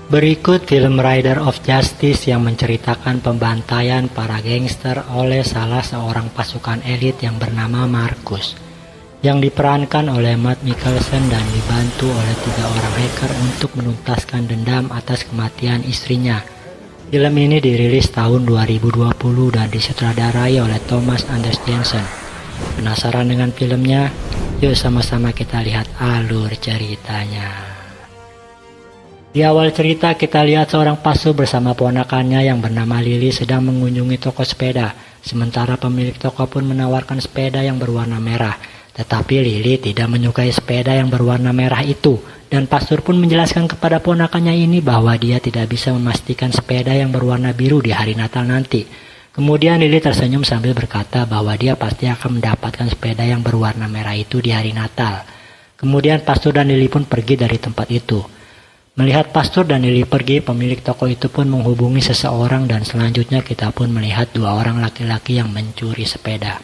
Berikut film Rider of Justice yang menceritakan pembantaian para gangster oleh salah seorang pasukan elit yang bernama Marcus, yang diperankan oleh Matt Mikkelsen dan dibantu oleh 3 orang hacker untuk menuntaskan dendam atas kematian istrinya. Film ini dirilis tahun 2020 dan disutradarai oleh Thomas Anders Jensen. Penasaran dengan filmnya? Yuk sama-sama kita lihat alur ceritanya. Di awal cerita kita lihat seorang pastor bersama ponakannya yang bernama Lily sedang mengunjungi toko sepeda. Sementara pemilik toko pun menawarkan sepeda yang berwarna merah. Tetapi Lily tidak menyukai sepeda yang berwarna merah itu. Dan pastor pun menjelaskan kepada ponakannya ini bahwa dia tidak bisa memastikan sepeda yang berwarna biru di hari Natal nanti. Kemudian Lily tersenyum sambil berkata bahwa dia pasti akan mendapatkan sepeda yang berwarna merah itu di hari Natal. Kemudian pastor dan Lily pun pergi dari tempat itu. Melihat pastor dan Lily pergi, pemilik toko itu pun menghubungi seseorang dan selanjutnya kita pun melihat 2 orang laki-laki yang mencuri sepeda.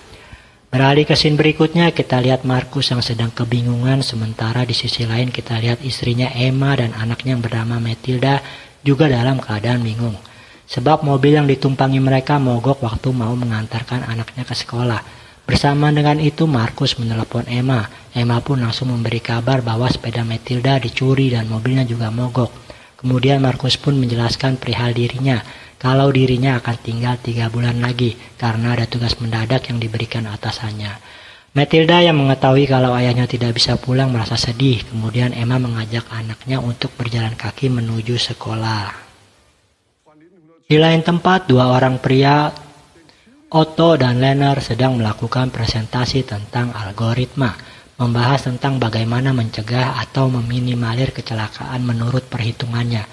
Beralih ke scene berikutnya, kita lihat Marcus yang sedang kebingungan, sementara di sisi lain kita lihat istrinya Emma dan anaknya yang bernama Matilda juga dalam keadaan bingung. Sebab mobil yang ditumpangi mereka mogok waktu mau mengantarkan anaknya ke sekolah. Bersama dengan itu Marcus menelepon Emma. Emma pun langsung memberi kabar bahwa sepeda Matilda dicuri dan mobilnya juga mogok. Kemudian Marcus pun menjelaskan perihal dirinya, kalau dirinya akan tinggal 3 bulan lagi karena ada tugas mendadak yang diberikan atasannya. Matilda yang mengetahui kalau ayahnya tidak bisa pulang merasa sedih. Kemudian Emma mengajak anaknya untuk berjalan kaki menuju sekolah. Di lain tempat, 2 orang pria, Otto dan Lennart, sedang melakukan presentasi tentang algoritma, membahas tentang bagaimana mencegah atau meminimalir kecelakaan menurut perhitungannya.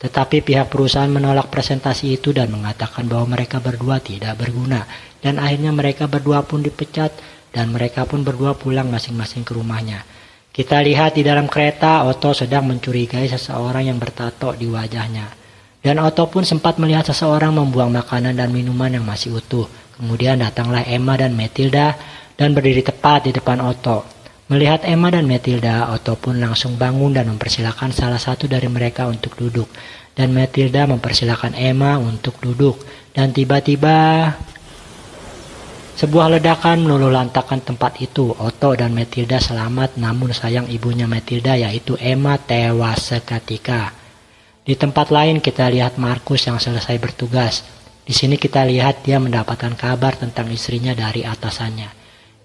Tetapi pihak perusahaan menolak presentasi itu dan mengatakan bahwa mereka berdua tidak berguna, dan akhirnya mereka berdua pun dipecat dan mereka pun berdua pulang masing-masing ke rumahnya. Kita lihat di dalam kereta, Otto sedang mencurigai seseorang yang bertato di wajahnya. Dan Otto pun sempat melihat seseorang membuang makanan dan minuman yang masih utuh. Kemudian datanglah Emma dan Matilda dan berdiri tepat di depan Otto. Melihat Emma dan Matilda, Otto pun langsung bangun dan mempersilahkan salah satu dari mereka untuk duduk. Dan Matilda mempersilahkan Emma untuk duduk. Dan tiba-tiba sebuah ledakan meluluh lantakkan tempat itu. Otto dan Matilda selamat, namun sayang ibunya Matilda yaitu Emma tewas seketika. Di tempat lain kita lihat Marcus yang selesai bertugas. Di sini kita lihat dia mendapatkan kabar tentang istrinya dari atasannya.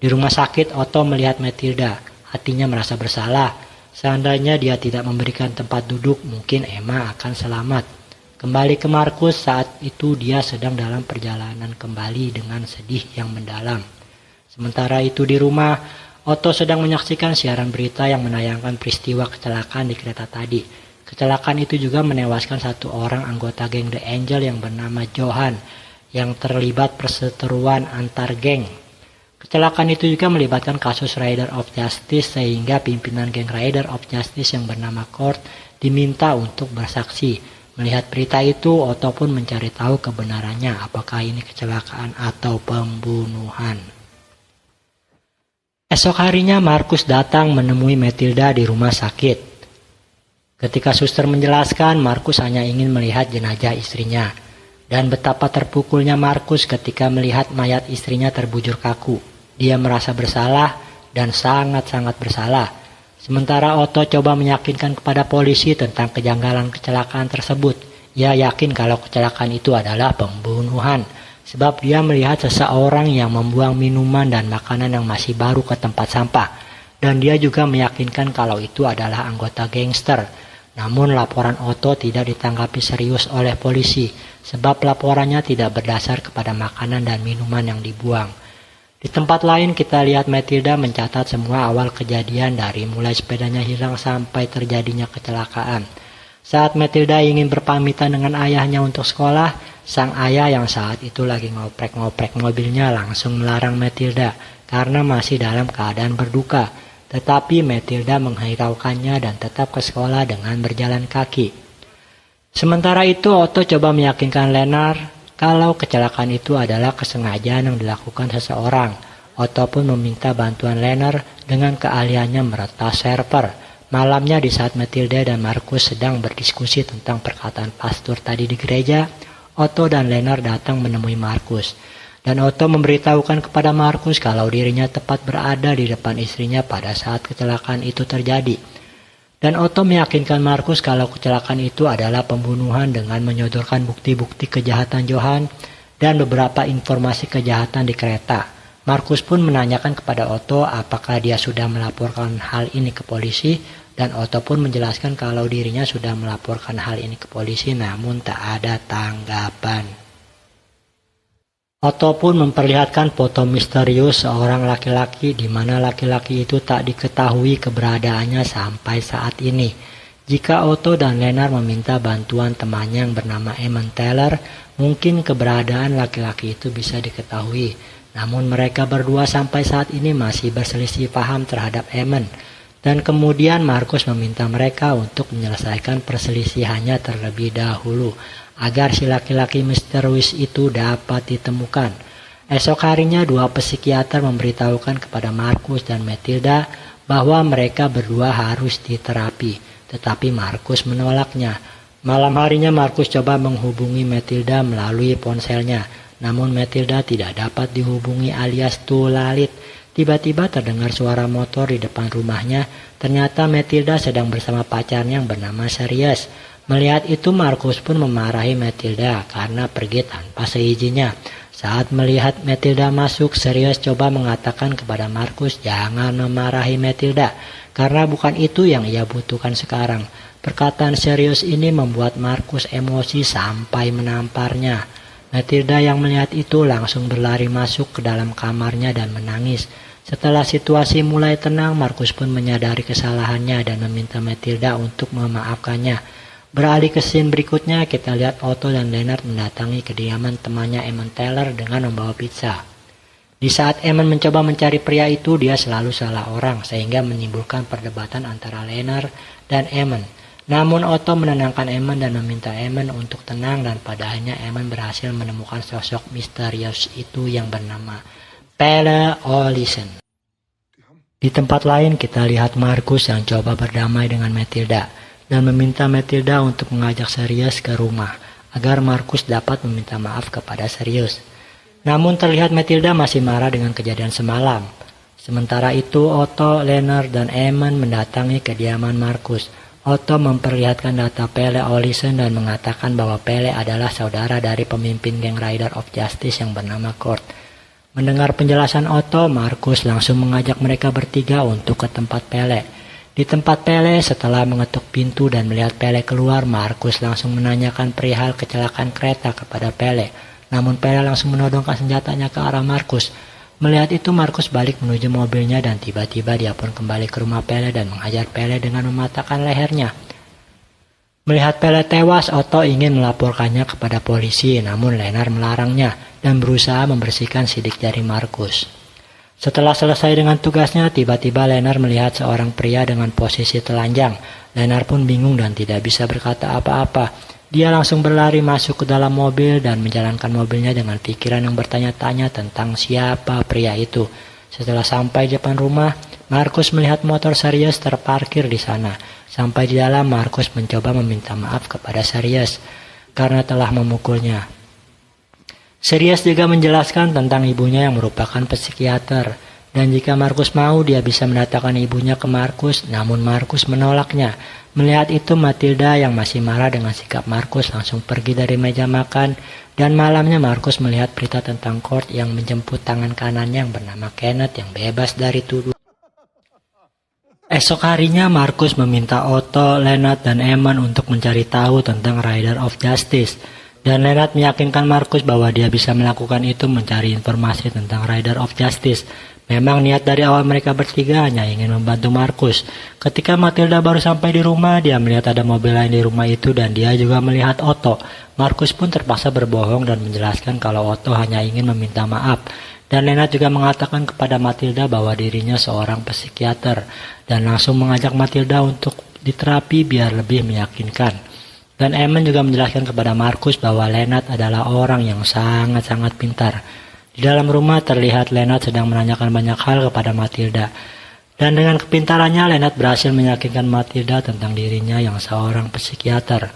Di rumah sakit, Otto melihat Matilda. Hatinya merasa bersalah. Seandainya dia tidak memberikan tempat duduk, mungkin Emma akan selamat. Kembali ke Marcus, saat itu dia sedang dalam perjalanan kembali dengan sedih yang mendalam. Sementara itu di rumah, Otto sedang menyaksikan siaran berita yang menayangkan peristiwa kecelakaan di kereta tadi. Kecelakaan itu juga menewaskan 1 orang anggota geng The Angel yang bernama Johan yang terlibat perseteruan antar geng. Kecelakaan itu juga melibatkan kasus Rider of Justice sehingga pimpinan geng Rider of Justice yang bernama Kurt diminta untuk bersaksi. Melihat berita itu, Otto pun mencari tahu kebenarannya apakah ini kecelakaan atau pembunuhan. Esok harinya Marcus datang menemui Matilda di rumah sakit. Ketika suster menjelaskan, Marcus hanya ingin melihat jenazah istrinya. Dan betapa terpukulnya Marcus ketika melihat mayat istrinya terbujur kaku. Dia merasa bersalah dan sangat-sangat bersalah. Sementara Otto coba meyakinkan kepada polisi tentang kejanggalan kecelakaan tersebut. Ia yakin kalau kecelakaan itu adalah pembunuhan. Sebab dia melihat seseorang yang membuang minuman dan makanan yang masih baru ke tempat sampah. Dan dia juga meyakinkan kalau itu adalah anggota gangster. Namun laporan Otto tidak ditanggapi serius oleh polisi sebab laporannya tidak berdasar kepada makanan dan minuman yang dibuang. Di tempat lain kita lihat Matilda mencatat semua awal kejadian dari mulai sepedanya hilang sampai terjadinya kecelakaan. Saat Matilda ingin berpamitan dengan ayahnya untuk sekolah, sang ayah yang saat itu lagi ngoprek-ngoprek mobilnya langsung melarang Matilda karena masih dalam keadaan berduka. Tetapi Matilda menghiraukannya dan tetap ke sekolah dengan berjalan kaki. Sementara itu Otto coba meyakinkan Lennart kalau kecelakaan itu adalah kesengajaan yang dilakukan seseorang. Otto pun meminta bantuan Lennart dengan keahliannya meretas server. Malamnya di saat Matilda dan Markus sedang berdiskusi tentang perkataan pastor tadi di gereja, Otto dan Leonard datang menemui Markus. Dan Otto memberitahukan kepada Markus kalau dirinya tepat berada di depan istrinya pada saat kecelakaan itu terjadi. Dan Otto meyakinkan Markus kalau kecelakaan itu adalah pembunuhan dengan menyodorkan bukti-bukti kejahatan Johan dan beberapa informasi kejahatan di kereta. Markus pun menanyakan kepada Otto apakah dia sudah melaporkan hal ini ke polisi, dan Otto pun menjelaskan kalau dirinya sudah melaporkan hal ini ke polisi namun tak ada tanggapan. Otto pun memperlihatkan foto misterius seorang laki-laki di mana laki-laki itu tak diketahui keberadaannya sampai saat ini. Jika Otto dan Leonard meminta bantuan temannya yang bernama Eamon Teller, mungkin keberadaan laki-laki itu bisa diketahui. Namun mereka berdua sampai saat ini masih berselisih paham terhadap Eamon. Dan kemudian Markus meminta mereka untuk menyelesaikan perselisihannya terlebih dahulu agar si laki-laki misterius itu dapat ditemukan. Esok harinya dua psikiater memberitahukan kepada Markus dan Matilda bahwa mereka berdua harus diterapi, tetapi Markus menolaknya. Malam harinya Markus coba menghubungi Matilda melalui ponselnya, namun Matilda tidak dapat dihubungi alias tulalit. Tiba-tiba terdengar suara motor di depan rumahnya. Ternyata Matilda sedang bersama pacarnya yang bernama Sirius. Melihat itu Markus pun memarahi Matilda karena pergi tanpa seizinnya. Saat melihat Matilda masuk, Sirius coba mengatakan kepada Markus jangan memarahi Matilda karena bukan itu yang ia butuhkan sekarang. Perkataan Sirius ini membuat Markus emosi sampai menamparnya. Matilda yang melihat itu langsung berlari masuk ke dalam kamarnya dan menangis. Setelah situasi mulai tenang, Markus pun menyadari kesalahannya dan meminta Matilda untuk memaafkannya. Beralih ke scene berikutnya, kita lihat Otto dan Leonard mendatangi kediaman temannya Eamon Teller dengan membawa pizza. Di saat Eamon mencoba mencari pria itu, dia selalu salah orang sehingga menimbulkan perdebatan antara Leonard dan Eamon. Namun Otto menenangkan Eamon dan meminta Eamon untuk tenang, dan pada akhirnya Eamon berhasil menemukan sosok misterius itu yang bernama Pelle Olsen. Di tempat lain kita lihat Markus yang coba berdamai dengan Matilda dan meminta Matilda untuk mengajak Sirius ke rumah agar Markus dapat meminta maaf kepada Sirius. Namun terlihat Matilda masih marah dengan kejadian semalam. Sementara itu Otto, Leonard, dan Eamon mendatangi kediaman Markus. Otto memperlihatkan data Pelle Olsen dan mengatakan bahwa Pelle adalah saudara dari pemimpin geng Rider of Justice yang bernama Kurt. Mendengar penjelasan Otto, Markus langsung mengajak mereka bertiga untuk ke tempat Pelle. Di tempat Pelle, setelah mengetuk pintu dan melihat Pelle keluar, Markus langsung menanyakan perihal kecelakaan kereta kepada Pelle. Namun Pelle langsung menodongkan senjatanya ke arah Markus. Melihat itu Markus balik menuju mobilnya dan tiba-tiba dia pun kembali ke rumah Pelle dan menghajar Pelle dengan mematahkan lehernya. Melihat Pelle tewas, Otto ingin melaporkannya kepada polisi, namun Leonard melarangnya dan berusaha membersihkan sidik jari Markus. Setelah selesai dengan tugasnya, tiba-tiba Leonard melihat seorang pria dengan posisi telanjang. Leonard pun bingung dan tidak bisa berkata apa-apa. Dia langsung berlari masuk ke dalam mobil dan menjalankan mobilnya dengan pikiran yang bertanya-tanya tentang siapa pria itu. Setelah sampai di depan rumah, Markus melihat motor Sirius terparkir di sana. Sampai di dalam, Markus mencoba meminta maaf kepada Sirius karena telah memukulnya. Sirius juga menjelaskan tentang ibunya yang merupakan psikiater. Dan jika Markus mau, dia bisa mendatangkan ibunya ke Markus, namun Markus menolaknya. Melihat itu, Matilda yang masih marah dengan sikap Markus langsung pergi dari meja makan, dan malamnya Markus melihat berita tentang Kurt yang menjemput tangan kanannya yang bernama Kenneth yang bebas dari tuduhan. Esok harinya Markus meminta Otto, Leonard, dan Eamon untuk mencari tahu tentang Rider of Justice. Dan Leonard meyakinkan Markus bahwa dia bisa melakukan itu mencari informasi tentang Rider of Justice. Memang niat dari awal mereka bertiga hanya ingin membantu Markus. Ketika Matilda baru sampai di rumah, dia melihat ada mobil lain di rumah itu dan dia juga melihat Otto. Markus pun terpaksa berbohong dan menjelaskan kalau Otto hanya ingin meminta maaf. Dan Leonard juga mengatakan kepada Matilda bahwa dirinya seorang psikiater dan langsung mengajak Matilda untuk diterapi biar lebih meyakinkan. Dan Eamon juga menjelaskan kepada Markus bahwa Leonard adalah orang yang sangat-sangat pintar. Di dalam rumah terlihat Leonard sedang menanyakan banyak hal kepada Matilda. Dan dengan kepintarannya, Lennart berhasil meyakinkan Matilda tentang dirinya yang seorang psikiater.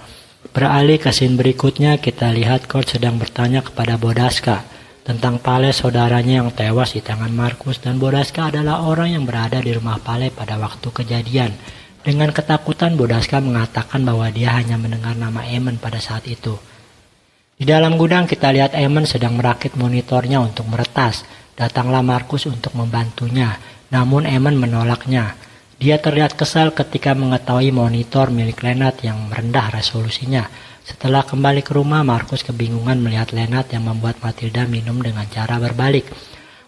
Beralih ke scene berikutnya, kita lihat Kurt sedang bertanya kepada Bodaska tentang Pale, saudaranya yang tewas di tangan Markus, dan Bodaska adalah orang yang berada di rumah Pale pada waktu kejadian. Dengan ketakutan, Bodaska mengatakan bahwa dia hanya mendengar nama Eamon pada saat itu. Di dalam gudang kita lihat Eamon sedang merakit monitornya untuk meretas. Datanglah Markus untuk membantunya, namun Eamon menolaknya. Dia terlihat kesal ketika mengetahui monitor milik Lennart yang merendah resolusinya. Setelah kembali ke rumah, Markus kebingungan melihat Lennart yang membuat Matilda minum dengan cara berbalik.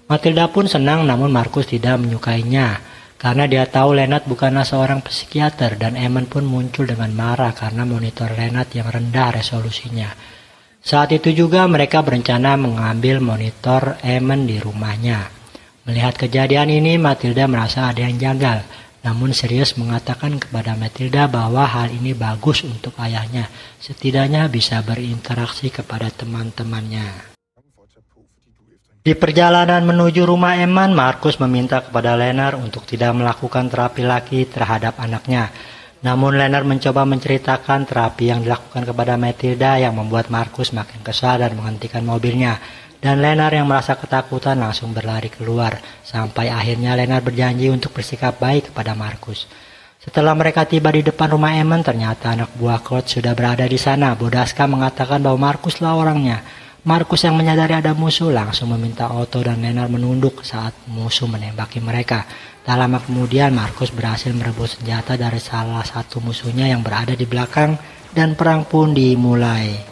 Matilda pun senang, namun Markus tidak menyukainya, karena dia tahu Lennart bukanlah seorang psikiater, dan Eamon pun muncul dengan marah karena monitor Lennart yang rendah resolusinya. Saat itu juga mereka berencana mengambil monitor Eamon di rumahnya. Melihat kejadian ini, Matilda merasa ada yang janggal, namun serius mengatakan kepada Matilda bahwa hal ini bagus untuk ayahnya, setidaknya bisa berinteraksi kepada teman-temannya. Di perjalanan menuju rumah Eamon, Markus meminta kepada Lennart untuk tidak melakukan terapi lagi terhadap anaknya. Namun Lennart mencoba menceritakan terapi yang dilakukan kepada Matilda yang membuat Markus makin kesal dan menghentikan mobilnya. Dan Lennart yang merasa ketakutan langsung berlari keluar, sampai akhirnya Lennart berjanji untuk bersikap baik kepada Markus. Setelah mereka tiba di depan rumah Eamon, ternyata anak buah Kurt sudah berada di sana. Bodaska mengatakan bahwa Markuslah orangnya. Markus yang menyadari ada musuh langsung meminta Otto dan Lennart menunduk saat musuh menembaki mereka. Tak lama kemudian Markus berhasil merebut senjata dari salah satu musuhnya yang berada di belakang, dan perang pun dimulai.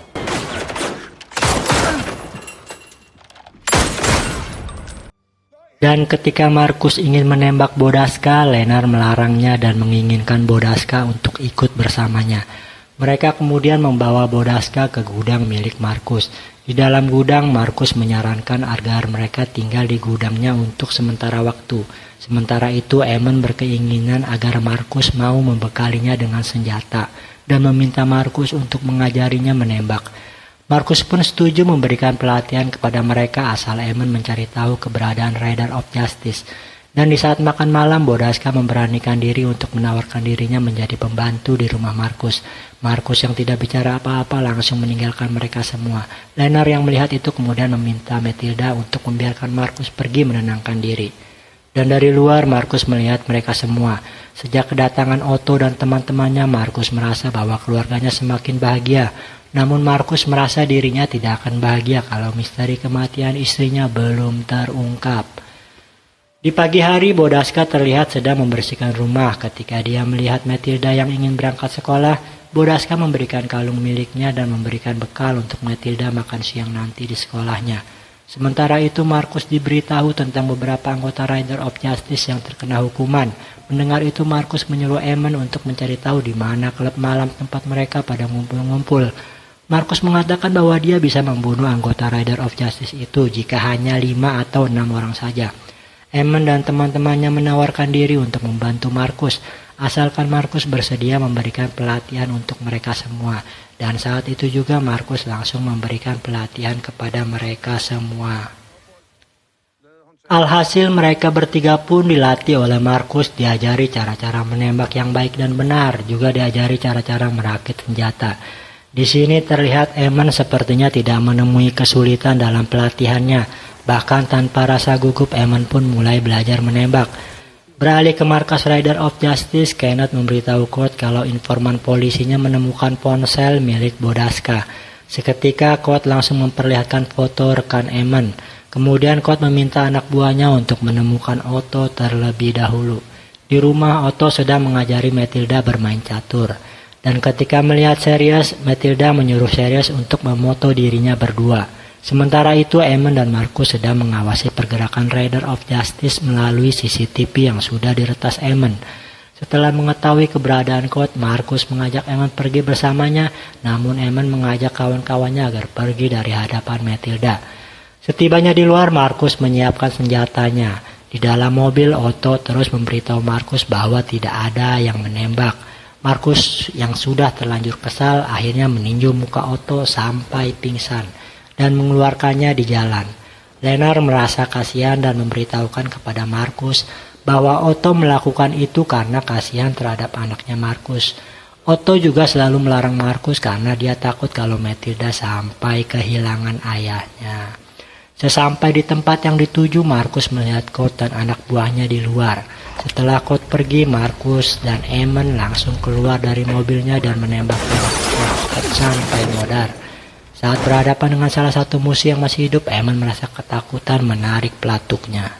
Dan ketika Markus ingin menembak Bodaska, Lennart melarangnya dan menginginkan Bodaska untuk ikut bersamanya. Mereka kemudian membawa Bodaska ke gudang milik Markus. Di dalam gudang, Markus menyarankan agar mereka tinggal di gudangnya untuk sementara waktu. Sementara itu, Eamon berkeinginan agar Markus mau membekalinya dengan senjata dan meminta Markus untuk mengajarinya menembak. Markus pun setuju memberikan pelatihan kepada mereka asal Eamon mencari tahu keberadaan Rider of Justice. Dan di saat makan malam, Bodaska memberanikan diri untuk menawarkan dirinya menjadi pembantu di rumah Markus. Markus yang tidak bicara apa-apa langsung meninggalkan mereka semua. Lennart yang melihat itu kemudian meminta Matilda untuk membiarkan Markus pergi menenangkan diri. Dan dari luar, Markus melihat mereka semua. Sejak kedatangan Otto dan teman-temannya, Markus merasa bahwa keluarganya semakin bahagia. Namun Markus merasa dirinya tidak akan bahagia kalau misteri kematian istrinya belum terungkap. Di pagi hari, Bodaska terlihat sedang membersihkan rumah. Ketika dia melihat Matilda yang ingin berangkat sekolah, Bodaska memberikan kalung miliknya dan memberikan bekal untuk Matilda makan siang nanti di sekolahnya. Sementara itu, Markus diberitahu tentang beberapa anggota Rider of Justice yang terkena hukuman. Mendengar itu, Markus menyuruh Eamon untuk mencari tahu di mana klub malam tempat mereka pada ngumpul-ngumpul. Markus mengatakan bahwa dia bisa membunuh anggota Rider of Justice itu jika hanya 5 atau 6 orang saja. Eamon dan teman-temannya menawarkan diri untuk membantu Markus, asalkan Markus bersedia memberikan pelatihan untuk mereka semua. Dan saat itu juga Markus langsung memberikan pelatihan kepada mereka semua. Alhasil mereka bertiga pun dilatih oleh Markus, diajari cara-cara menembak yang baik dan benar, juga diajari cara-cara merakit senjata. Di sini terlihat Eamon sepertinya tidak menemui kesulitan dalam pelatihannya. Bahkan tanpa rasa gugup, Eamon pun mulai belajar menembak. Beralih ke markas Rider of Justice, Kenneth memberitahu Kurt kalau informan polisinya menemukan ponsel milik Bodaska. Seketika Kurt langsung memperlihatkan foto rekan Eamon. Kemudian Kurt meminta anak buahnya untuk menemukan Otto terlebih dahulu. Di rumah, Otto sedang mengajari Matilda bermain catur. Dan ketika melihat Sirius, Matilda menyuruh Sirius untuk memoto dirinya berdua. Sementara itu, Eamon dan Markus sedang mengawasi pergerakan Rider of Justice melalui CCTV yang sudah diretas Eamon. Setelah mengetahui keberadaan Kurt, Markus mengajak Eamon pergi bersamanya, namun Eamon mengajak kawan-kawannya agar pergi dari hadapan Matilda. Setibanya di luar, Markus menyiapkan senjatanya. Di dalam mobil, Otto terus memberitahu Markus bahwa tidak ada yang menembak. Markus yang sudah terlanjur kesal akhirnya meninju muka Otto sampai pingsan dan mengeluarkannya di jalan. Lennart merasa kasihan dan memberitahukan kepada Markus bahwa Otto melakukan itu karena kasihan terhadap anaknya Markus. Otto juga selalu melarang Markus karena dia takut kalau Matilda sampai kehilangan ayahnya. Sesampai di tempat yang dituju, Markus melihat Kurt dan anak buahnya di luar. Setelah Kurt pergi, Markus dan Eamon langsung keluar dari mobilnya dan menembak Kurt sampai modar. Saat berhadapan dengan salah satu musuh yang masih hidup, Eamon merasa ketakutan menarik pelatuknya.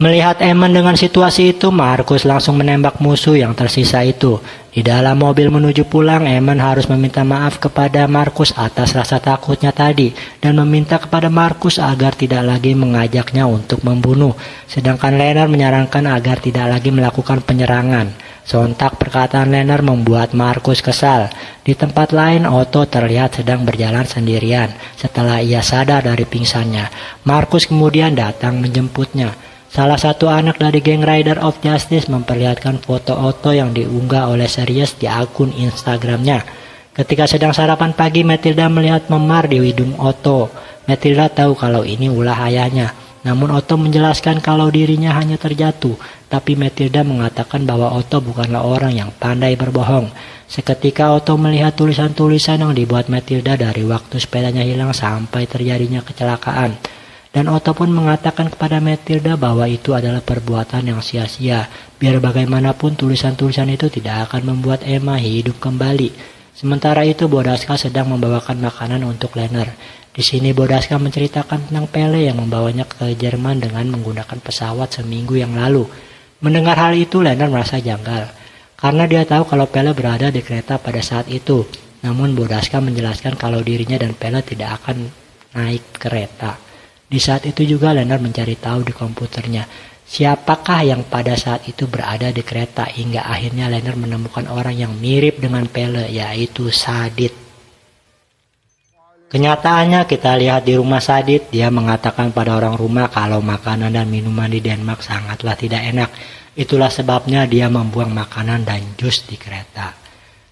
Melihat Eamon dengan situasi itu, Markus langsung menembak musuh yang tersisa itu. Di dalam mobil menuju pulang, Eamon harus meminta maaf kepada Markus atas rasa takutnya tadi dan meminta kepada Markus agar tidak lagi mengajaknya untuk membunuh. Sedangkan Leonard menyarankan agar tidak lagi melakukan penyerangan. Sontak perkataan Leonard membuat Markus kesal. Di tempat lain, Otto terlihat sedang berjalan sendirian. Setelah ia sadar dari pingsannya, Markus kemudian datang menjemputnya. Salah satu anak dari geng Rider of Justice memperlihatkan foto Otto yang diunggah oleh Sirius di akun Instagramnya. Ketika sedang sarapan pagi, Matilda melihat memar di hidung Otto. Matilda tahu kalau ini ulah ayahnya. Namun Otto menjelaskan kalau dirinya hanya terjatuh. Tapi Matilda mengatakan bahwa Otto bukanlah orang yang pandai berbohong. Seketika Otto melihat tulisan-tulisan yang dibuat Matilda dari waktu sepedanya hilang sampai terjadinya kecelakaan. Dan Otto pun mengatakan kepada Matilda bahwa itu adalah perbuatan yang sia-sia. Biar bagaimanapun tulisan-tulisan itu tidak akan membuat Emma hidup kembali. Sementara itu Bodaska sedang membawakan makanan untuk Leonard. Di sini Bodaska menceritakan tentang Pele yang membawanya ke Jerman dengan menggunakan pesawat seminggu yang lalu. Mendengar hal itu, Leonard merasa janggal. Karena dia tahu kalau Pele berada di kereta pada saat itu. Namun Bodaska menjelaskan kalau dirinya dan Pele tidak akan naik kereta. Di saat itu juga Leonard mencari tahu di komputernya siapakah yang pada saat itu berada di kereta, hingga akhirnya Leonard menemukan orang yang mirip dengan Pele, yaitu Sadit. Kenyataannya kita lihat di rumah Sadit, dia mengatakan pada orang rumah kalau makanan dan minuman di Denmark sangatlah tidak enak. Itulah sebabnya dia membuang makanan dan jus di kereta.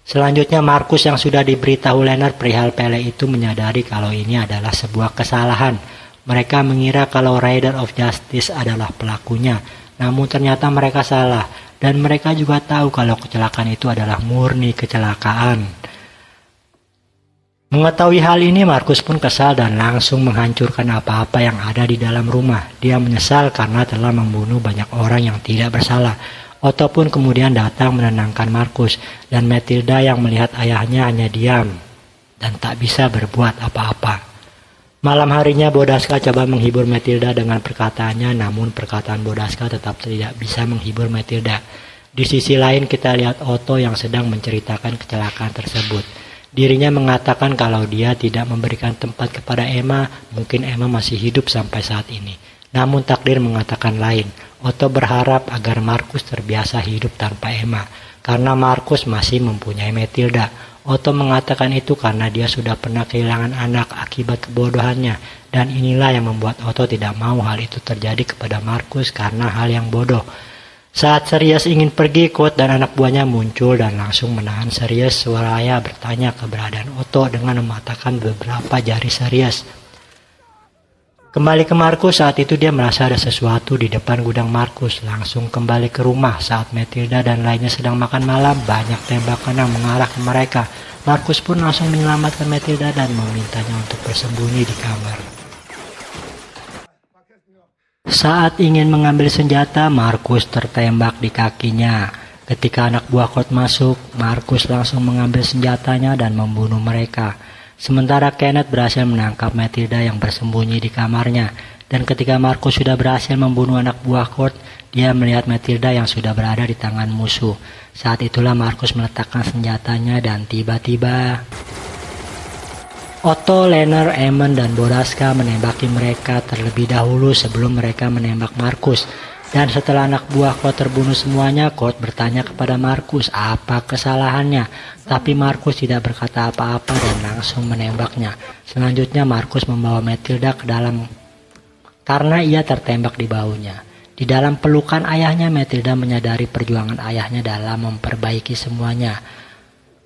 Selanjutnya Markus yang sudah diberitahu Leonard perihal Pele itu menyadari kalau ini adalah sebuah kesalahan. Mereka mengira kalau Rider of Justice adalah pelakunya, namun ternyata mereka salah, dan mereka juga tahu kalau kecelakaan itu adalah murni kecelakaan. Mengetahui hal ini, Markus pun kesal dan langsung menghancurkan apa-apa yang ada di dalam rumah. Dia menyesal karena telah membunuh banyak orang yang tidak bersalah. Otto pun kemudian datang menenangkan Markus, dan Matilda yang melihat ayahnya hanya diam dan tak bisa berbuat apa-apa. Malam harinya Bodaska coba menghibur Matilda dengan perkataannya, namun perkataan Bodaska tetap tidak bisa menghibur Matilda. Di sisi lain kita lihat Otto yang sedang menceritakan kecelakaan tersebut. Dirinya mengatakan kalau dia tidak memberikan tempat kepada Emma, mungkin Emma masih hidup sampai saat ini. Namun takdir mengatakan lain. Otto berharap agar Markus terbiasa hidup tanpa Emma, karena Markus masih mempunyai Matilda. Otto mengatakan itu karena dia sudah pernah kehilangan anak akibat kebodohannya, dan inilah yang membuat Otto tidak mau hal itu terjadi kepada Markus karena hal yang bodoh. Saat Sirius ingin pergi, Kurt dan anak buahnya muncul dan langsung menahan Sirius. Seraya bertanya keberadaan Otto dengan mematahkan beberapa jari Sirius. Kembali ke Markus, saat itu dia merasa ada sesuatu di depan gudang Markus. Langsung kembali ke rumah. Saat Matilda dan lainnya sedang makan malam, banyak tembakan yang mengarah ke mereka. Markus pun langsung menyelamatkan Matilda dan memintanya untuk bersembunyi di kamar. Saat ingin mengambil senjata, Markus tertembak di kakinya. Ketika anak buah Kurt masuk, Markus langsung mengambil senjatanya dan membunuh mereka. Sementara Kenneth berhasil menangkap Matilda yang bersembunyi di kamarnya. Dan ketika Markus sudah berhasil membunuh anak buah Kurt, dia melihat Matilda yang sudah berada di tangan musuh. Saat itulah Markus meletakkan senjatanya dan tiba-tiba Otto, Leonard, Eamon, dan Bodaska menembaki mereka terlebih dahulu sebelum mereka menembak Markus. Dan setelah anak buah Kurt terbunuh semuanya, Kurt bertanya kepada Markus apa kesalahannya. Tapi Markus tidak berkata apa-apa dan langsung menembaknya. Selanjutnya Markus membawa Matilda ke dalam karena ia tertembak di bahunya. Di dalam pelukan ayahnya, Matilda menyadari perjuangan ayahnya dalam memperbaiki semuanya.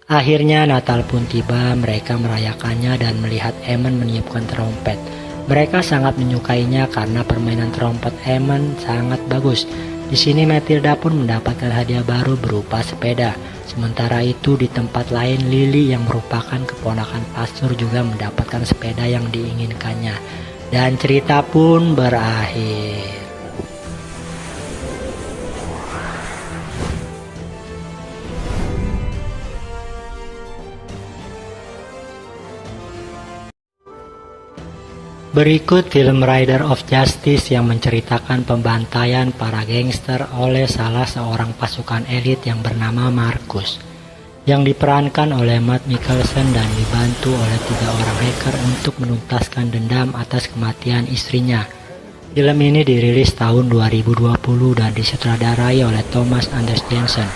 Akhirnya Natal pun tiba, mereka merayakannya dan melihat Eamon meniupkan trompet. Mereka sangat menyukainya karena permainan trompet Eamon sangat bagus. Di sini Matilda pun mendapatkan hadiah baru berupa sepeda. Sementara itu di tempat lain Lily yang merupakan keponakan pastor juga mendapatkan sepeda yang diinginkannya. Dan cerita pun berakhir. Berikut film Rider of Justice yang menceritakan pembantaian para gangster oleh salah seorang pasukan elit yang bernama Marcus, yang diperankan oleh Matt Mikkelsen dan dibantu oleh 3 orang hacker untuk menuntaskan dendam atas kematian istrinya. Film ini dirilis tahun 2020 dan disutradarai oleh Thomas Anders Jensen.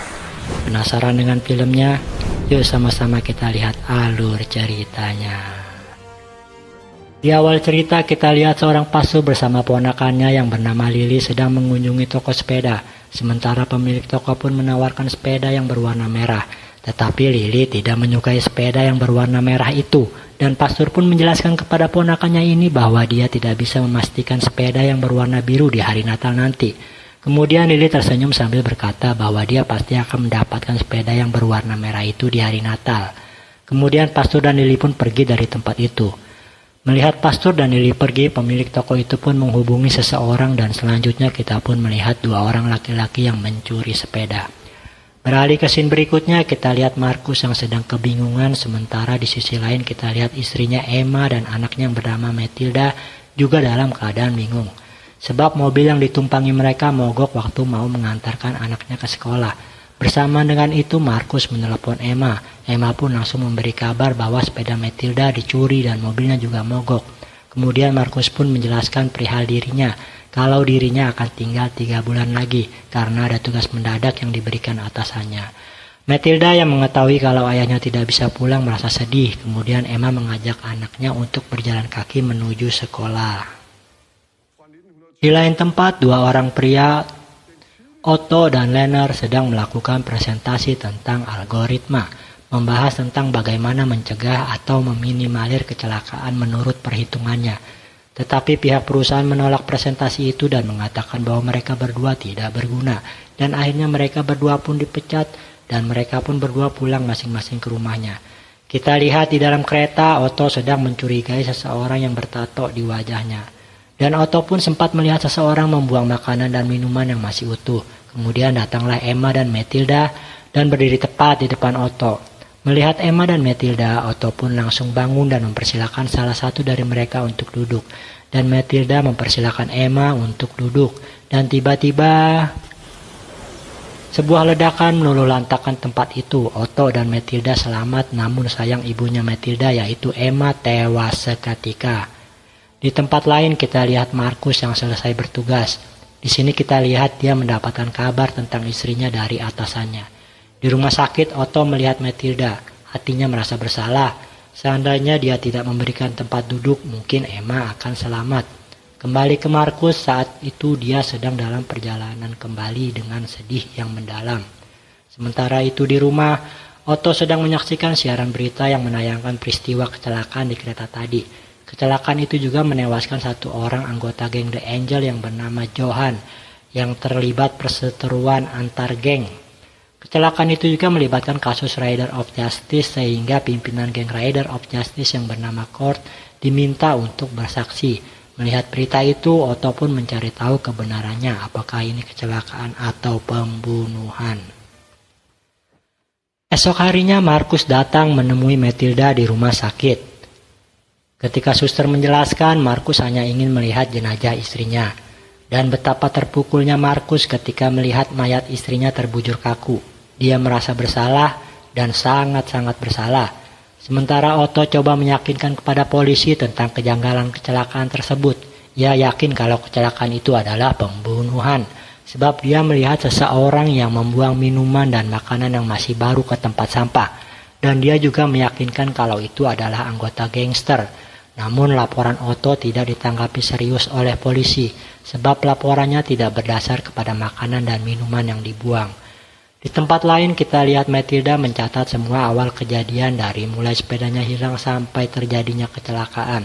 Penasaran dengan filmnya? Yuk sama-sama kita lihat alur ceritanya. Di awal cerita kita lihat seorang pastor bersama ponakannya yang bernama Lily sedang mengunjungi toko sepeda. Sementara pemilik toko pun menawarkan sepeda yang berwarna merah. Tetapi Lily tidak menyukai sepeda yang berwarna merah itu. Dan pastor pun menjelaskan kepada ponakannya ini bahwa dia tidak bisa memastikan sepeda yang berwarna biru di hari Natal nanti. Kemudian Lily tersenyum sambil berkata bahwa dia pasti akan mendapatkan sepeda yang berwarna merah itu di hari Natal. Kemudian pastor dan Lily pun pergi dari tempat itu. Melihat pastor dan Lily pergi, pemilik toko itu pun menghubungi seseorang dan selanjutnya kita pun melihat 2 orang laki-laki yang mencuri sepeda. Beralih ke scene berikutnya, kita lihat Marcus yang sedang kebingungan, sementara di sisi lain kita lihat istrinya Emma dan anaknya yang bernama Matilda juga dalam keadaan bingung. Sebab mobil yang ditumpangi mereka mogok waktu mau mengantarkan anaknya ke sekolah. Bersama dengan itu Marcus menelepon Emma. Emma pun langsung memberi kabar bahwa sepeda Matilda dicuri dan mobilnya juga mogok. Kemudian Marcus pun menjelaskan perihal dirinya, kalau dirinya akan tinggal 3 bulan lagi karena ada tugas mendadak yang diberikan atasannya. Matilda yang mengetahui kalau ayahnya tidak bisa pulang merasa sedih. Kemudian Emma mengajak anaknya untuk berjalan kaki menuju sekolah. Di lain tempat, 2 orang pria, Otto dan Lennart, sedang melakukan presentasi tentang algoritma, membahas tentang bagaimana mencegah atau meminimalir kecelakaan menurut perhitungannya. Tetapi pihak perusahaan menolak presentasi itu dan mengatakan bahwa mereka berdua tidak berguna, dan akhirnya mereka berdua pun dipecat dan mereka pun berdua pulang masing-masing ke rumahnya. Kita lihat di dalam kereta, Otto sedang mencurigai seseorang yang bertato di wajahnya. Dan Otto pun sempat melihat seseorang membuang makanan dan minuman yang masih utuh. Kemudian datanglah Emma dan Matilda dan berdiri tepat di depan Otto. Melihat Emma dan Matilda, Otto pun langsung bangun dan mempersilahkan salah satu dari mereka untuk duduk. Dan Matilda mempersilahkan Emma untuk duduk. Dan tiba-tiba sebuah ledakan meluluhlantakkan tempat itu. Otto dan Matilda selamat, namun sayang ibunya Matilda yaitu Emma tewas seketika. Di tempat lain kita lihat Marcus yang selesai bertugas. Di sini kita lihat dia mendapatkan kabar tentang istrinya dari atasannya. Di rumah sakit, Otto melihat Matilda. Hatinya merasa bersalah. Seandainya dia tidak memberikan tempat duduk, mungkin Emma akan selamat. Kembali ke Marcus, saat itu dia sedang dalam perjalanan kembali dengan sedih yang mendalam. Sementara itu di rumah, Otto sedang menyaksikan siaran berita yang menayangkan peristiwa kecelakaan di kereta tadi. Kecelakaan itu juga menewaskan 1 orang anggota geng The Angel yang bernama Johan yang terlibat perseteruan antar geng. Kecelakaan itu juga melibatkan kasus Rider of Justice sehingga pimpinan geng Rider of Justice yang bernama Kurt diminta untuk bersaksi. Melihat berita itu, Otto pun mencari tahu kebenarannya apakah ini kecelakaan atau pembunuhan. Esok harinya Marcus datang menemui Matilda di rumah sakit. Ketika suster menjelaskan, Marcus hanya ingin melihat jenazah istrinya. Dan betapa terpukulnya Marcus ketika melihat mayat istrinya terbujur kaku. Dia merasa bersalah dan sangat-sangat bersalah. Sementara Otto coba meyakinkan kepada polisi tentang kejanggalan kecelakaan tersebut. Ia yakin kalau kecelakaan itu adalah pembunuhan. Sebab dia melihat seseorang yang membuang minuman dan makanan yang masih baru ke tempat sampah. Dan dia juga meyakinkan kalau itu adalah anggota gangster. Namun laporan Otto tidak ditanggapi serius oleh polisi sebab laporannya tidak berdasar kepada makanan dan minuman yang dibuang. Di tempat lain kita lihat Matilda mencatat semua awal kejadian dari mulai sepedanya hilang sampai terjadinya kecelakaan.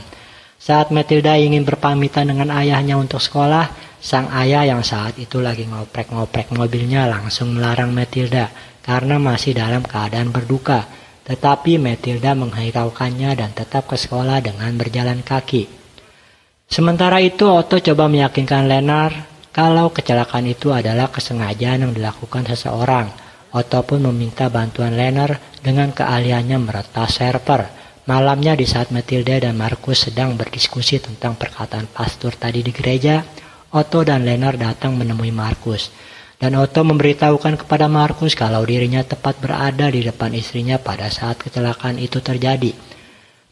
Saat Matilda ingin berpamitan dengan ayahnya untuk sekolah, sang ayah yang saat itu lagi ngoprek-ngoprek mobilnya langsung melarang Matilda karena masih dalam keadaan berduka. Tetapi Matilda menghiraukannya dan tetap ke sekolah dengan berjalan kaki. Sementara itu Otto coba meyakinkan Lennart kalau kecelakaan itu adalah kesengajaan yang dilakukan seseorang. Otto pun meminta bantuan Lennart dengan keahliannya meretas server. Malamnya di saat Matilda dan Markus sedang berdiskusi tentang perkataan pastor tadi di gereja, Otto dan Lennart datang menemui Markus. Dan Otto memberitahukan kepada Markus kalau dirinya tepat berada di depan istrinya pada saat kecelakaan itu terjadi.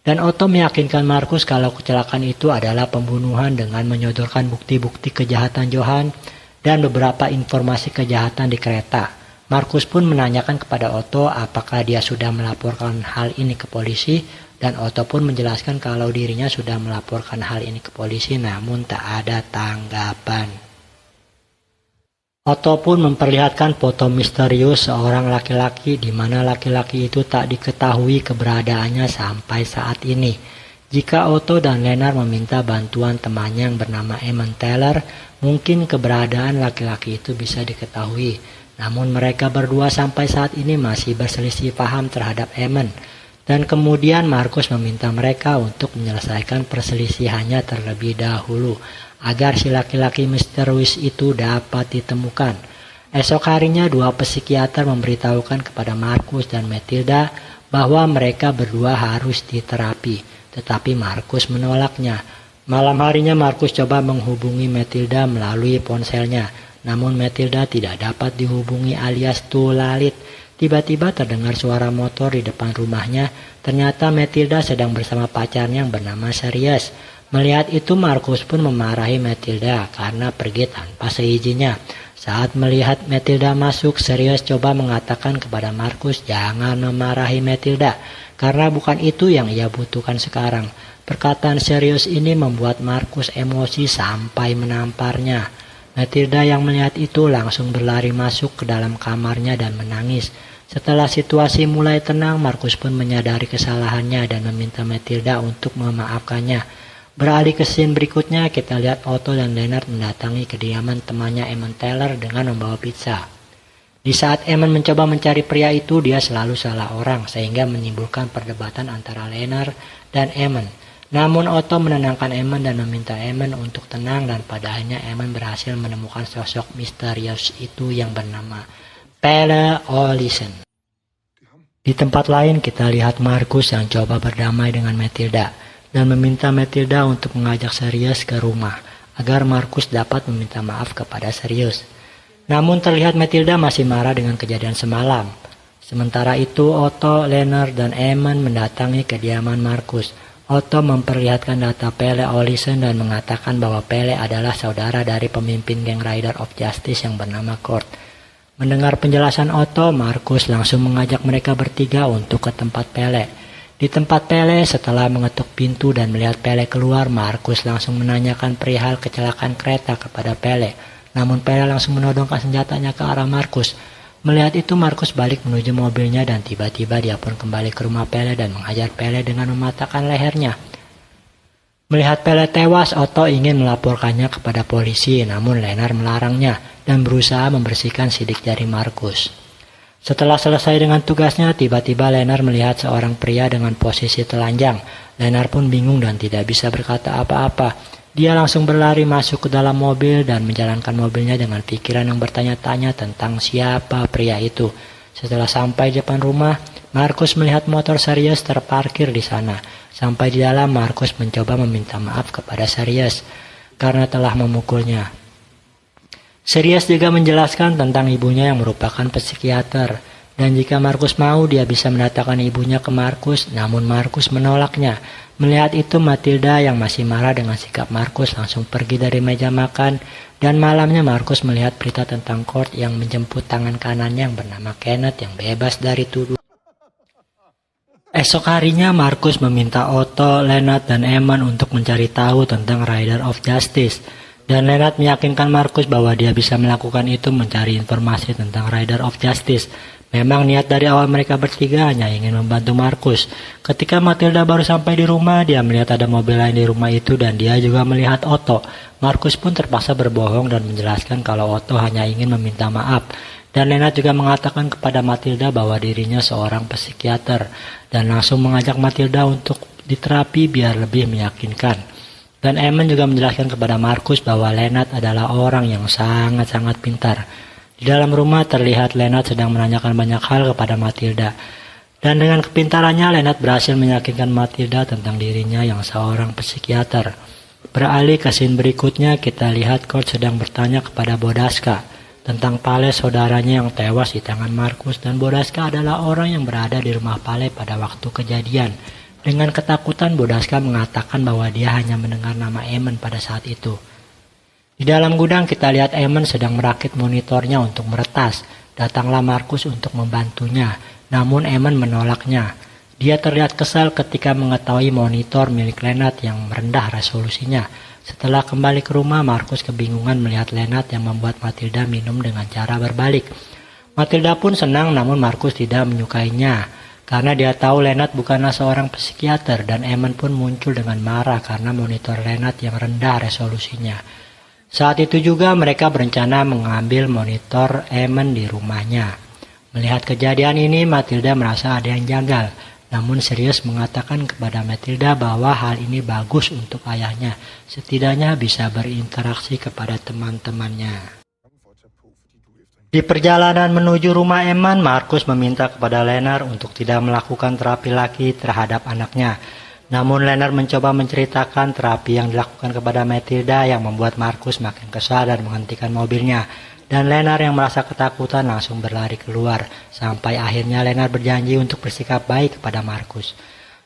Dan Otto meyakinkan Markus kalau kecelakaan itu adalah pembunuhan dengan menyodorkan bukti-bukti kejahatan Johan dan beberapa informasi kejahatan di kereta. Markus pun menanyakan kepada Otto apakah dia sudah melaporkan hal ini ke polisi, dan Otto pun menjelaskan kalau dirinya sudah melaporkan hal ini ke polisi namun tak ada tanggapan. Otto pun memperlihatkan foto misterius seorang laki-laki di mana laki-laki itu tak diketahui keberadaannya sampai saat ini. Jika Otto dan Lennart meminta bantuan temannya yang bernama Eamon Teller, mungkin keberadaan laki-laki itu bisa diketahui. Namun mereka berdua sampai saat ini masih berselisih paham terhadap Eamon. Dan kemudian Markus meminta mereka untuk menyelesaikan perselisihannya terlebih dahulu, agar si laki-laki misterius itu dapat ditemukan. Esok harinya dua psikiater memberitahukan kepada Markus dan Matilda bahwa mereka berdua harus diterapi, tetapi Markus menolaknya. Malam harinya Markus coba menghubungi Matilda melalui ponselnya, namun Matilda tidak dapat dihubungi alias tulalit. Tiba-tiba terdengar suara motor di depan rumahnya. Ternyata Matilda sedang bersama pacarnya yang bernama Sirius. Melihat itu Markus pun memarahi Matilda karena pergi tanpa seizinnya. Saat melihat Matilda masuk, Sirius coba mengatakan kepada Markus jangan memarahi Matilda karena bukan itu yang ia butuhkan sekarang. Perkataan Sirius ini membuat Markus emosi sampai menamparnya. Matilda yang melihat itu langsung berlari masuk ke dalam kamarnya dan menangis. Setelah situasi mulai tenang, Markus pun menyadari kesalahannya dan meminta Matilda untuk memaafkannya. Beralih ke scene berikutnya, kita lihat Otto dan Lennart mendatangi kediaman temannya Eamon Teller dengan membawa pizza. Di saat Eamon mencoba mencari pria itu, dia selalu salah orang sehingga menimbulkan perdebatan antara Lennart dan Eamon. Namun Otto menenangkan Eamon dan meminta Eamon untuk tenang, dan pada akhirnya Eamon berhasil menemukan sosok misterius itu yang bernama Pelle Olsen. Di tempat lain kita lihat Markus yang coba berdamai dengan Matilda dan meminta Matilda untuk mengajak Sirius ke rumah agar Markus dapat meminta maaf kepada Sirius. Namun terlihat Matilda masih marah dengan kejadian semalam. Sementara itu Otto, Lennart, dan Eamon mendatangi kediaman Markus. Otto memperlihatkan data Pelle Olsen dan mengatakan bahwa Pelle adalah saudara dari pemimpin geng Rider of Justice yang bernama Kurt. Mendengar penjelasan Otto, Markus langsung mengajak mereka bertiga untuk ke tempat Pelle. Di tempat Pelle, setelah mengetuk pintu dan melihat Pelle keluar, Markus langsung menanyakan perihal kecelakaan kereta kepada Pelle. Namun Pelle langsung menodongkan senjatanya ke arah Markus. Melihat itu Markus balik menuju mobilnya dan tiba-tiba dia pun kembali ke rumah Pelle dan menghajar Pelle dengan mematahkan lehernya. Melihat Pelle tewas, Otto ingin melaporkannya kepada polisi, namun Lennart melarangnya dan berusaha membersihkan sidik jari Markus. Setelah selesai dengan tugasnya, tiba-tiba Lennart melihat seorang pria dengan posisi telanjang. Lennart pun bingung dan tidak bisa berkata apa-apa. Dia langsung berlari masuk ke dalam mobil dan menjalankan mobilnya dengan pikiran yang bertanya-tanya tentang siapa pria itu. Setelah sampai di depan rumah, Markus melihat motor Sirius terparkir di sana. Sampai di dalam, Markus mencoba meminta maaf kepada Sirius karena telah memukulnya. Sirius juga menjelaskan tentang ibunya yang merupakan psikiater, dan jika Markus mau dia bisa mendatangkan ibunya ke Markus, namun Markus menolaknya. Melihat itu Matilda yang masih marah dengan sikap Markus langsung pergi dari meja makan, dan malamnya Markus melihat berita tentang Kurt yang menjemput tangan kanannya yang bernama Kenneth yang bebas dari tuduhan. Esok harinya Markus meminta Otto, Lennart, dan Eamon untuk mencari tahu tentang Rider of Justice. Dan Lennart meyakinkan Markus bahwa dia bisa melakukan itu mencari informasi tentang Rider of Justice. Memang niat dari awal mereka bertiga hanya ingin membantu Markus. Ketika Matilda baru sampai di rumah, dia melihat ada mobil lain di rumah itu dan dia juga melihat Otto. Markus pun terpaksa berbohong dan menjelaskan kalau Otto hanya ingin meminta maaf. Dan Lennart juga mengatakan kepada Matilda bahwa dirinya seorang psikiater dan langsung mengajak Matilda untuk diterapi biar lebih meyakinkan. Dan Eamon juga menjelaskan kepada Markus bahwa Lennart adalah orang yang sangat-sangat pintar. Di dalam rumah terlihat Lennart sedang menanyakan banyak hal kepada Matilda. Dan dengan kepintarannya Lennart berhasil meyakinkan Matilda tentang dirinya yang seorang psikiater. Beralih ke scene berikutnya, kita lihat Kurt sedang bertanya kepada Bodaska tentang Pale, saudaranya yang tewas di tangan Markus, dan Bodaska adalah orang yang berada di rumah Pale pada waktu kejadian. Dengan ketakutan, Bodaska mengatakan bahwa dia hanya mendengar nama Eamon pada saat itu. Di dalam gudang kita lihat Eamon sedang merakit monitornya untuk meretas. Datanglah Markus untuk membantunya, namun Eamon menolaknya. Dia terlihat kesal ketika mengetahui monitor milik Lennart yang merendah resolusinya. Setelah kembali ke rumah, Markus kebingungan melihat Lennart yang membuat Matilda minum dengan cara berbalik. Matilda pun senang, namun Markus tidak menyukainya karena dia tahu Lennart bukanlah seorang psikiater, dan Eamon pun muncul dengan marah karena monitor Lennart yang rendah resolusinya. Saat itu juga mereka berencana mengambil monitor Eamon di rumahnya. Melihat kejadian ini, Matilda merasa ada yang janggal, namun serius mengatakan kepada Matilda bahwa hal ini bagus untuk ayahnya, setidaknya bisa berinteraksi kepada teman-temannya. Di perjalanan menuju rumah Eamon, Markus meminta kepada Lennart untuk tidak melakukan terapi lagi terhadap anaknya. Namun Lennart mencoba menceritakan terapi yang dilakukan kepada Matilda yang membuat Markus makin kesal dan menghentikan mobilnya. Dan Lennart yang merasa ketakutan langsung berlari keluar, sampai akhirnya Lennart berjanji untuk bersikap baik kepada Markus.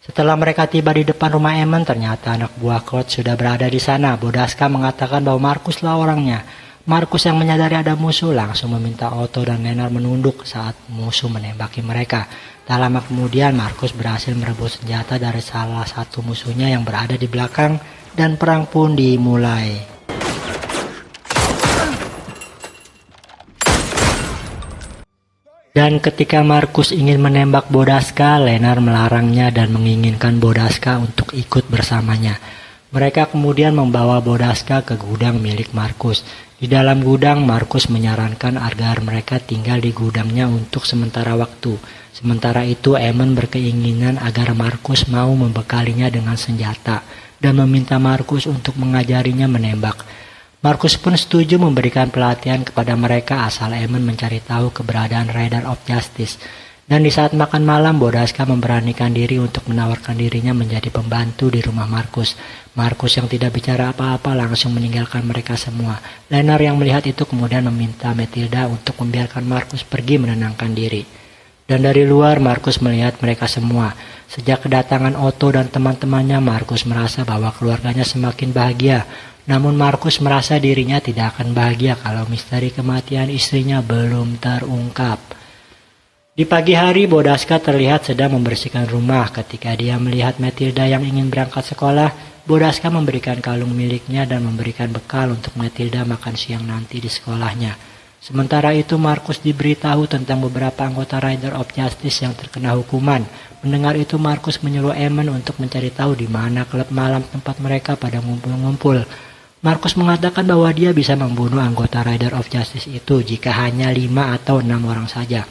Setelah mereka tiba di depan rumah Eamon, ternyata anak buah Kurt sudah berada di sana. Bodaska mengatakan bahwa Markuslah orangnya. Markus yang menyadari ada musuh langsung meminta Otto dan Lennart menunduk saat musuh menembaki mereka. Tak lama kemudian Markus berhasil merebut senjata dari salah satu musuhnya yang berada di belakang, dan perang pun dimulai. Dan ketika Markus ingin menembak Bodaska, Lennart melarangnya dan menginginkan Bodaska untuk ikut bersamanya. Mereka kemudian membawa Bodaska ke gudang milik Markus. Di dalam gudang, Markus menyarankan agar mereka tinggal di gudangnya untuk sementara waktu. Sementara itu, Eamon berkeinginan agar Markus mau membekalinya dengan senjata dan meminta Markus untuk mengajarinya menembak. Markus pun setuju memberikan pelatihan kepada mereka asal Eamon mencari tahu keberadaan Rider of Justice. Dan di saat makan malam, Bodaska memberanikan diri untuk menawarkan dirinya menjadi pembantu di rumah Markus. Markus yang tidak bicara apa-apa langsung meninggalkan mereka semua. Lennart yang melihat itu kemudian meminta Matilda untuk membiarkan Markus pergi menenangkan diri. Dan dari luar, Markus melihat mereka semua. Sejak kedatangan Otto dan teman-temannya, Markus merasa bahwa keluarganya semakin bahagia. Namun Markus merasa dirinya tidak akan bahagia kalau misteri kematian istrinya belum terungkap. Di pagi hari, Bodaska terlihat sedang membersihkan rumah. Ketika dia melihat Matilda yang ingin berangkat sekolah, Bodaska memberikan kalung miliknya dan memberikan bekal untuk Matilda makan siang nanti di sekolahnya. Sementara itu, Markus diberitahu tentang beberapa anggota Rider of Justice yang terkena hukuman. Mendengar itu, Markus menyuruh Eamon untuk mencari tahu di mana klub malam tempat mereka pada ngumpul-ngumpul. Markus mengatakan bahwa dia bisa membunuh anggota Rider of Justice itu jika hanya 5 atau 6 orang saja.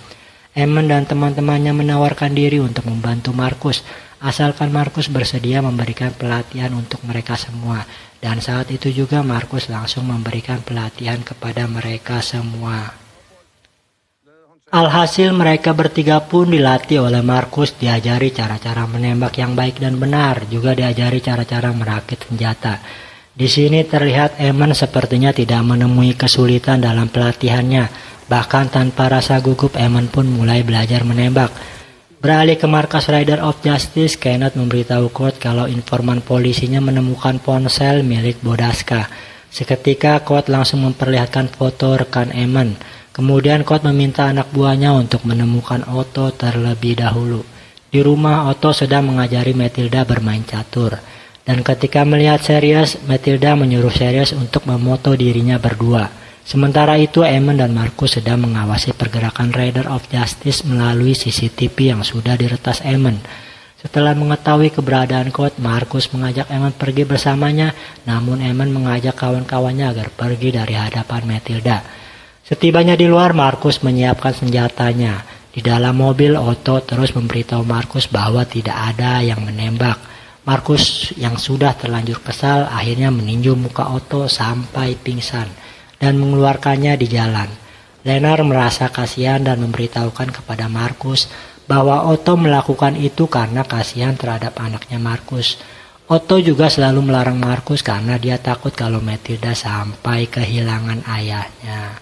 Eamon dan teman-temannya menawarkan diri untuk membantu Markus, asalkan Markus bersedia memberikan pelatihan untuk mereka semua. Dan saat itu juga Markus langsung memberikan pelatihan kepada mereka semua. Alhasil mereka bertiga pun dilatih oleh Markus, diajari cara-cara menembak yang baik dan benar, juga diajari cara-cara merakit senjata. Di sini terlihat Eamon sepertinya tidak menemui kesulitan dalam pelatihannya. Bahkan tanpa rasa gugup, Eamon pun mulai belajar menembak. Beralih ke markas Rider of Justice, Kenneth memberitahu Kurt kalau informan polisinya menemukan ponsel milik Bodaska. Seketika Kurt langsung memperlihatkan foto rekan Eamon. Kemudian Kurt meminta anak buahnya untuk menemukan Otto terlebih dahulu. Di rumah, Otto sedang mengajari Matilda bermain catur. Dan ketika melihat Sirius, Matilda menyuruh Sirius untuk memoto dirinya berdua. Sementara itu, Eamon dan Marcus sedang mengawasi pergerakan Rider of Justice melalui CCTV yang sudah diretas Eamon. Setelah mengetahui keberadaan Code, Marcus mengajak Eamon pergi bersamanya, namun Eamon mengajak kawan-kawannya agar pergi dari hadapan Matilda. Setibanya di luar, Marcus menyiapkan senjatanya. Di dalam mobil, Otto terus memberitahu Marcus bahwa tidak ada yang menembak. Marcus yang sudah terlanjur kesal akhirnya meninju muka Otto sampai pingsan dan mengeluarkannya di jalan. Lennart merasa kasihan dan memberitahukan kepada Marcus bahwa Otto melakukan itu karena kasihan terhadap anaknya Marcus. Otto juga selalu melarang Marcus karena dia takut kalau Matilda sampai kehilangan ayahnya.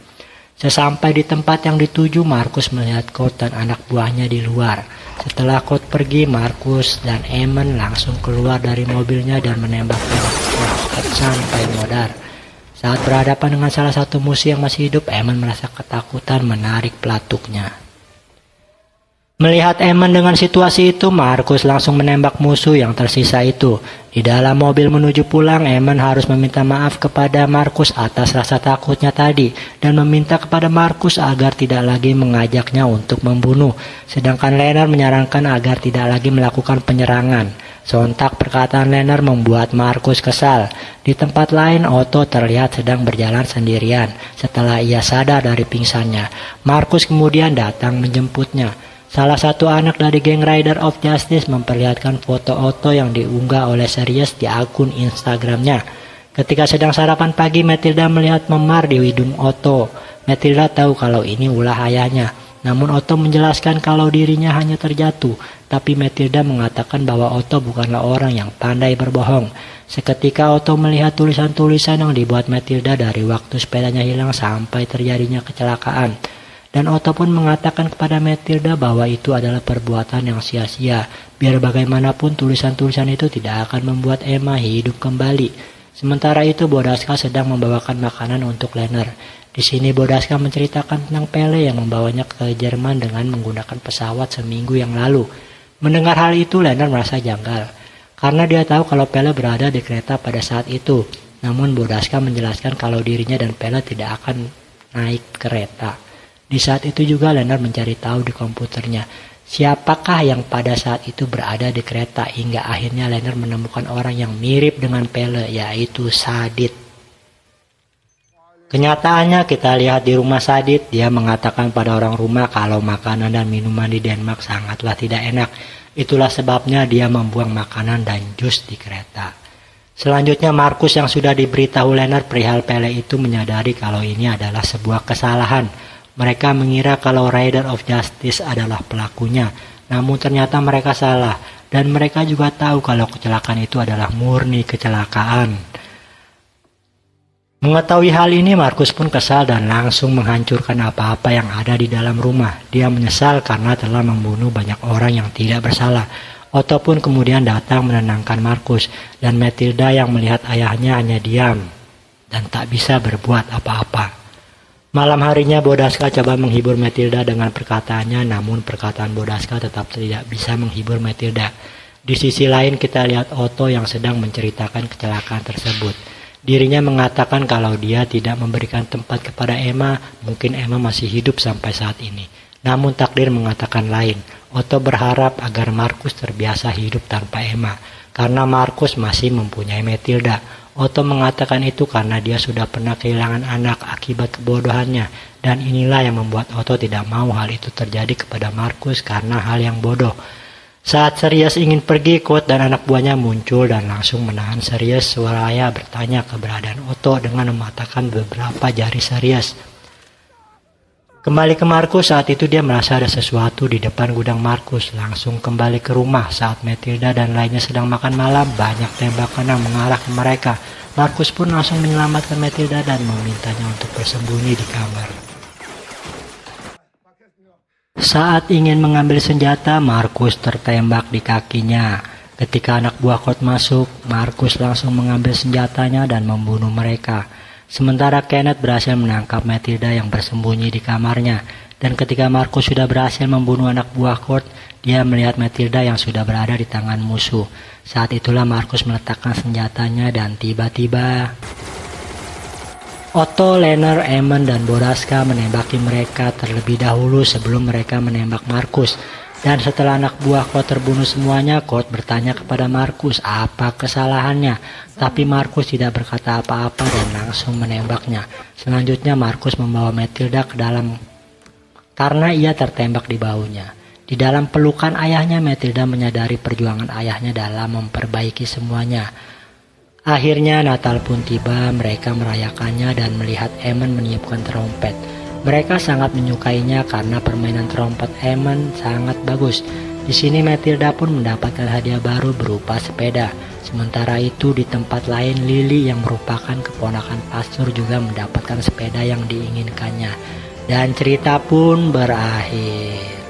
Sesampai di tempat yang dituju, Marcus melihat Kurt dan anak buahnya di luar. Setelah Kurt pergi, Marcus dan Eamon langsung keluar dari mobilnya dan menembak Kurt sampai modar. Saat berhadapan dengan salah satu musuh yang masih hidup, Eamon merasa ketakutan menarik pelatuknya. Melihat Eamon dengan situasi itu, Marcus langsung menembak musuh yang tersisa itu. Di dalam mobil menuju pulang, Eamon harus meminta maaf kepada Marcus atas rasa takutnya tadi dan meminta kepada Marcus agar tidak lagi mengajaknya untuk membunuh. Sedangkan Lennart menyarankan agar tidak lagi melakukan penyerangan. Sontak perkataan Lennart membuat Marcus kesal. Di tempat lain, Otto terlihat sedang berjalan sendirian. Setelah ia sadar dari pingsannya, Marcus kemudian datang menjemputnya. Salah satu anak dari geng Rider of Justice memperlihatkan foto Otto yang diunggah oleh Sirius di akun Instagramnya. Ketika sedang sarapan pagi, Matilda melihat memar di hidung Otto. Matilda tahu kalau ini ulah ayahnya. Namun Otto menjelaskan kalau dirinya hanya terjatuh, tapi Matilda mengatakan bahwa Otto bukanlah orang yang pandai berbohong. Seketika Otto melihat tulisan-tulisan yang dibuat Matilda dari waktu sepedanya hilang sampai terjadinya kecelakaan. Dan Otto pun mengatakan kepada Matilda bahwa itu adalah perbuatan yang sia-sia. Biar bagaimanapun tulisan-tulisan itu tidak akan membuat Emma hidup kembali. Sementara itu Bodaska sedang membawakan makanan untuk Lennart. Di sini Bodaska menceritakan tentang Pelle yang membawanya ke Jerman dengan menggunakan pesawat seminggu yang lalu. Mendengar hal itu, Lennart merasa janggal karena dia tahu kalau Pelle berada di kereta pada saat itu. Namun Bodaska menjelaskan kalau dirinya dan Pelle tidak akan naik kereta. Di saat itu juga Lennart mencari tahu di komputernya siapakah yang pada saat itu berada di kereta, hingga akhirnya Lennart menemukan orang yang mirip dengan Pelle, yaitu Sadit. Kenyataannya kita lihat di rumah Sadit, dia mengatakan pada orang rumah kalau makanan dan minuman di Denmark sangatlah tidak enak. Itulah sebabnya dia membuang makanan dan jus di kereta. Selanjutnya Marcus yang sudah diberitahu Lennart perihal Pelle itu menyadari kalau ini adalah sebuah kesalahan. Mereka mengira kalau Rider of Justice adalah pelakunya, namun ternyata mereka salah. Dan mereka juga tahu kalau kecelakaan itu adalah murni kecelakaan. Mengetahui hal ini, Marcus pun kesal dan langsung menghancurkan apa-apa yang ada di dalam rumah. Dia menyesal karena telah membunuh banyak orang yang tidak bersalah. Otto pun kemudian datang menenangkan Marcus, dan Matilda yang melihat ayahnya hanya diam dan tak bisa berbuat apa-apa. Malam harinya Bodaska coba menghibur Matilda dengan perkataannya, namun perkataan Bodaska tetap tidak bisa menghibur Matilda. Di sisi lain kita lihat Otto yang sedang menceritakan kecelakaan tersebut. Dirinya mengatakan kalau dia tidak memberikan tempat kepada Emma, mungkin Emma masih hidup sampai saat ini. Namun takdir mengatakan lain. Otto berharap agar Marcus terbiasa hidup tanpa Emma, karena Marcus masih mempunyai Matilda. Otto mengatakan itu karena dia sudah pernah kehilangan anak akibat kebodohannya, dan inilah yang membuat Otto tidak mau hal itu terjadi kepada Marcus karena hal yang bodoh. Saat Sirius ingin pergi, Kurt dan anak buahnya muncul dan langsung menahan Sirius. Seraya bertanya keberadaan Otto dengan mematahkan beberapa jari Sirius. Kembali ke Marcus, saat itu dia merasa ada sesuatu di depan gudang Marcus. Langsung kembali ke rumah. Saat Matilda dan lainnya sedang makan malam, banyak tembakan yang mengarah ke mereka. Marcus pun langsung menyelamatkan Matilda dan memintanya untuk bersembunyi di kamar. Saat ingin mengambil senjata, Marcus tertembak di kakinya. Ketika anak buah Kurt masuk, Marcus langsung mengambil senjatanya dan membunuh mereka. Sementara Kenneth berhasil menangkap Matilda yang bersembunyi di kamarnya. Dan ketika Marcus sudah berhasil membunuh anak buah Kurt, dia melihat Matilda yang sudah berada di tangan musuh. Saat itulah Marcus meletakkan senjatanya dan tiba-tiba Otto, Lennart, Eamon, dan Boraska menembaki mereka terlebih dahulu sebelum mereka menembak Markus. Dan setelah anak buah Kurt terbunuh semuanya, Kurt bertanya kepada Markus apa kesalahannya. Tapi Markus tidak berkata apa-apa dan langsung menembaknya. Selanjutnya Markus membawa Matilda ke dalam karena ia tertembak di bahunya. Di dalam pelukan ayahnya, Matilda menyadari perjuangan ayahnya dalam memperbaiki semuanya. Akhirnya Natal pun tiba, mereka merayakannya dan melihat Eamon meniupkan trompet. Mereka sangat menyukainya karena permainan trompet Eamon sangat bagus. Di sini Matilda pun mendapatkan hadiah baru berupa sepeda. Sementara itu di tempat lain Lily yang merupakan keponakan pastor juga mendapatkan sepeda yang diinginkannya. Dan cerita pun berakhir.